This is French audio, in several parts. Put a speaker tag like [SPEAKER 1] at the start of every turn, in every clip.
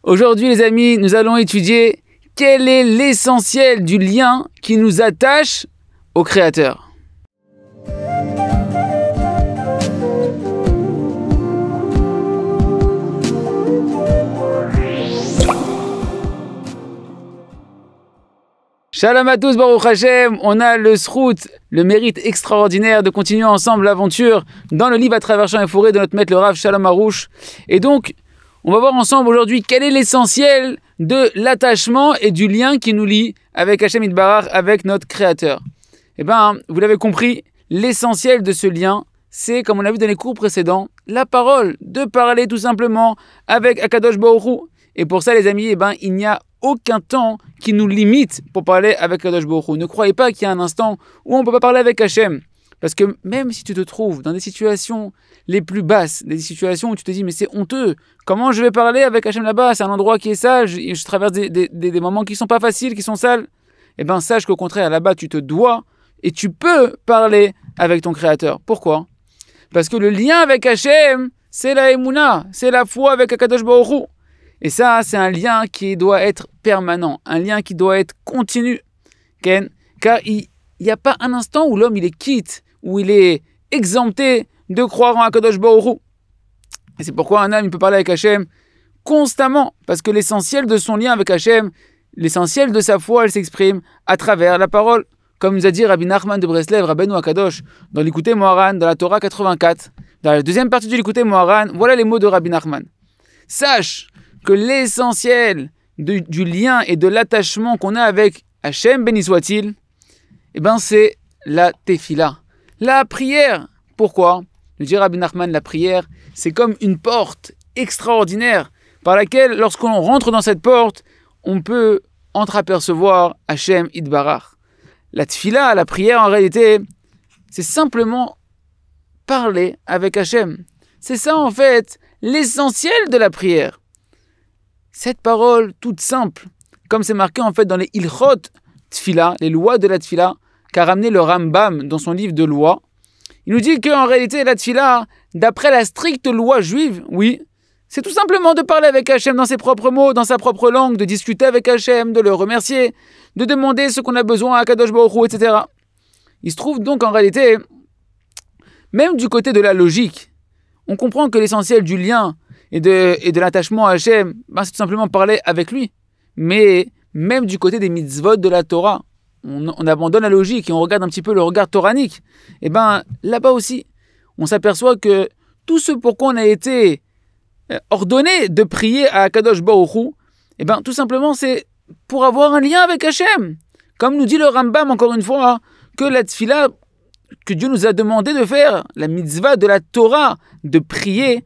[SPEAKER 1] Aujourd'hui, les amis, nous allons étudier quel est l'essentiel du lien qui nous attache au Créateur. Shalom à tous, Baruch Hashem, on a le srout, le mérite extraordinaire de continuer ensemble l'aventure dans le livre à travers champs et forêts de notre maître le Rav Shalom Aroush. Et donc, on va voir ensemble aujourd'hui quel est l'essentiel de l'attachement et du lien qui nous lie avec Hashem Yitbarach, avec notre Créateur. Eh bien, vous l'avez compris, l'essentiel de ce lien, c'est, comme on l'a vu dans les cours précédents, la parole, de parler tout simplement avec Akadosh Baruch Hu. Et pour ça, les amis, eh ben, il n'y a aucun temps qui nous limite pour parler avec Akadosh Baruch Hu. Ne croyez pas qu'il y a un instant où on ne peut pas parler avec Hashem. Parce que même si tu te trouves dans des situations les plus basses, des situations où tu te dis mais c'est honteux, comment je vais parler avec Hashem là-bas? C'est un endroit qui est sale, je traverse des moments qui ne sont pas faciles, qui sont sales. Eh bien sache qu'au contraire, là-bas tu te dois et tu peux parler avec ton Créateur. Pourquoi? Parce que le lien avec Hashem, c'est la Emouna, c'est la foi avec Akadosh Baruch Hu. Et ça, c'est un lien qui doit être permanent, un lien qui doit être continu. Car il n'y a pas un instant où l'homme il est quitte, où il est exempté de croire en Akadosh Baruch Hu. Et c'est pourquoi un homme il peut parler avec Hashem constamment, parce que l'essentiel de son lien avec Hashem, l'essentiel de sa foi, elle s'exprime à travers la parole. Comme nous a dit Rabbi Nachman de Breslev, Rabbeinu Akadosh, dans l'Écouté Moharan, dans la Torah 84, dans la deuxième partie de l'Écouté Moharan, voilà les mots de Rabbi Nachman. Sache que l'essentiel du lien et de l'attachement qu'on a avec Hashem, béni soit-il, eh ben c'est la tefila, la prière. Pourquoi? Nous dit Rabbi Nachman, la prière, c'est comme une porte extraordinaire par laquelle, lorsqu'on rentre dans cette porte, on peut entreapercevoir Hashem Yitbarach. La tefila, la prière, en réalité, c'est simplement parler avec Hashem. C'est ça, en fait, l'essentiel de la prière. Cette parole toute simple, comme c'est marqué en fait dans les Ilchot Tfila, les lois de la Tfila, qu'a ramené le Rambam dans son livre de loi, il nous dit qu'en réalité la Tfila, d'après la stricte loi juive, oui, c'est tout simplement de parler avec Hashem dans ses propres mots, dans sa propre langue, de discuter avec Hashem, de le remercier, de demander ce qu'on a besoin à Kadosh Baruch Hu, etc. Il se trouve donc en réalité, même du côté de la logique, on comprend que l'essentiel du lien et de l'attachement à Hashem, c'est tout simplement parler avec lui. Mais même du côté des mitzvot de la Torah, on abandonne la logique et on regarde un petit peu le regard toranique. Et là-bas aussi, on s'aperçoit que tout ce pourquoi on a été ordonné de prier à Akadosh Baruch Hu, tout simplement c'est pour avoir un lien avec Hashem. Comme nous dit le Rambam encore une fois, que la tfila que Dieu nous a demandé de faire, la mitzvah de la Torah, de prier,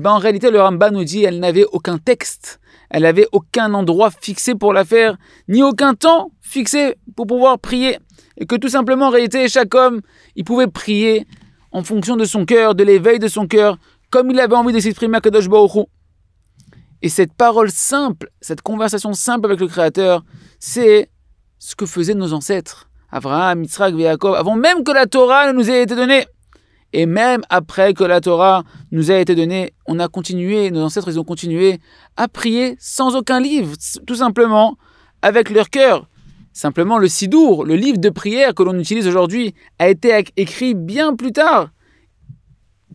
[SPEAKER 1] en réalité, le Rambam nous dit qu'elle n'avait aucun texte, elle n'avait aucun endroit fixé pour la faire, ni aucun temps fixé pour pouvoir prier. Et que tout simplement, en réalité, chaque homme, il pouvait prier en fonction de son cœur, de l'éveil de son cœur, comme il avait envie de s'exprimer à Kadosh Baruch Hu. Et cette parole simple, cette conversation simple avec le Créateur, c'est ce que faisaient nos ancêtres, Abraham, Yitzhak, Yaakov, avant même que la Torah ne nous ait été donnée. Et même après que la Torah nous a été donnée, on a continué, nos ancêtres, ils ont continué à prier sans aucun livre, tout simplement avec leur cœur. Simplement le Sidour, le livre de prière que l'on utilise aujourd'hui, a été écrit bien plus tard.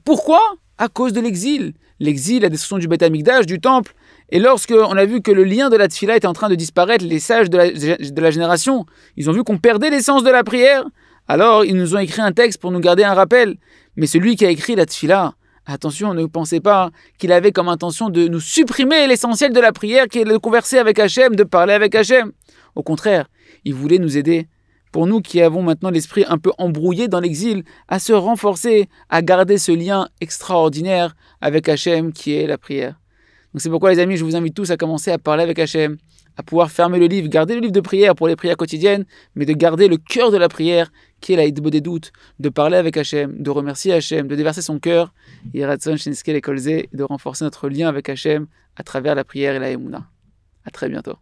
[SPEAKER 1] Pourquoi? À cause de l'exil. L'exil, la destruction du Beth Amikdash, du temple. Et lorsqu'on a vu que le lien de la tfila était en train de disparaître, les sages de la génération, ils ont vu qu'on perdait l'essence de la prière. Alors, ils nous ont écrit un texte pour nous garder un rappel. Mais celui qui a écrit la tfila, attention, ne pensez pas qu'il avait comme intention de nous supprimer l'essentiel de la prière, qui est de converser avec Hashem, de parler avec Hashem. Au contraire, il voulait nous aider, pour nous qui avons maintenant l'esprit un peu embrouillé dans l'exil, à se renforcer, à garder ce lien extraordinaire avec Hashem qui est la prière. Donc c'est pourquoi les amis, je vous invite tous à commencer à parler avec Hashem, à pouvoir fermer le livre, garder le livre de prière pour les prières quotidiennes, mais de garder le cœur de la prière, qui est la hitbo des doutes, de parler avec Hashem, de remercier Hashem, de déverser son cœur, et de renforcer notre lien avec Hashem à travers la prière et la Emouna. À très bientôt.